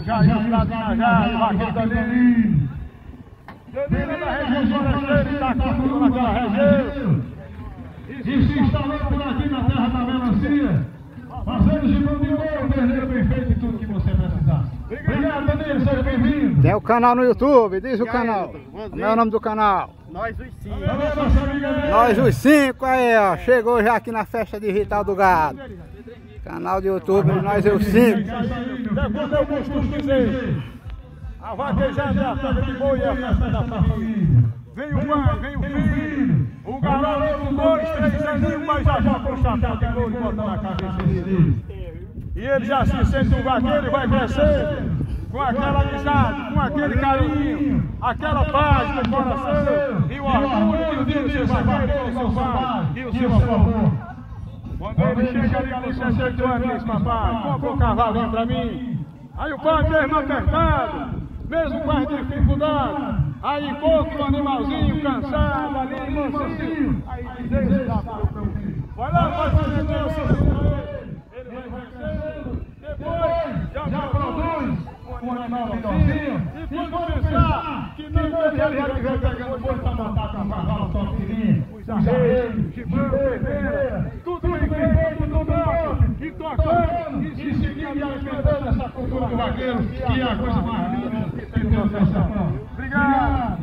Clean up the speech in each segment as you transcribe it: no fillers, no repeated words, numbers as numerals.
Jair lá de Najá, o vaqueiro Danilo. Danilo da região floresceira e está aqui naquela região. E se instalando por aqui na terra da melancia, fazendo de mão de ouro, verdadeiro perfeito e tudo que você precisar. Obrigado, Danilo, seja bem-vindo. Tem o canal no YouTube, diz o canal. Como é o nome do canal? Nós os cinco. Nós os cinco aí, ó. Chegou já aqui na festa digital do gado. Canal do YouTube, nós os cinco. Depois eu costumo dizer, a vaquejada é a festa de boi e a festa da família. Vem o pai, vem o filho, o garoto com 2, 3 aninhos, mas já com o chapéu de ouro e bota na cabeça dele. E ele já se sente um vaqueiro e vai crescendo com aquela amizade, com aquele carinho, aquela paz no coração e o orgulho de ver o seu vaqueiro, o seu pai e o seu avô. Quando ele chega ali com 68 anos, diz: papai, compra um cavalinho pra mim. Aí o pai mesmo apertado, mesmo com as dificuldades, aí encontra um animalzinho cansado ali, mansinho. Aí diz: esse dá para o meu filho. Vai lá, vai fazer Deus, ele vai crescendo, depois já produz um animal melhorzinho. E quando pensar que nem todo ele vai pegando boi para matar com cavalo top de linha, os arreios, gibão, peneira, tudo bem feito, tudo bom, e tocando, e seguindo e alimentando essa cultura do vaqueiro, que é a coisa mais linda que tem Deus nessa mão. Obrigado!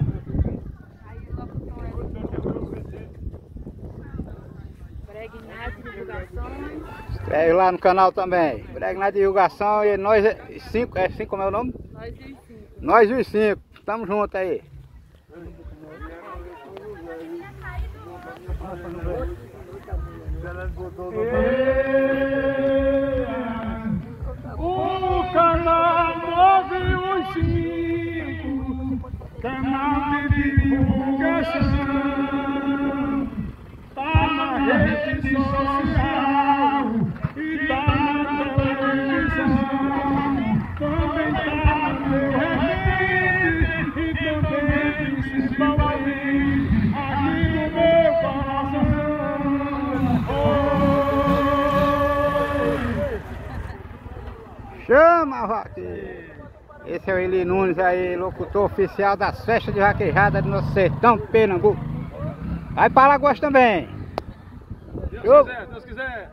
Escreve lá no canal também. Brega na divulgação e nós cinco, é cinco, como é o nome? Nós os cinco. Nós os cinco, estamos juntos aí. O canal 985, canal de divulgação, tá na rede social e tá na televisão, também tá no meu remédio e também principalmente aqui no meu coração. Chama, vaqueiro! Esse é o Eli Nunes aí, locutor oficial das festas de vaquejada do nosso sertão Pernambuco. Vai para Alagoas também. Deus quiser, Deus quiser.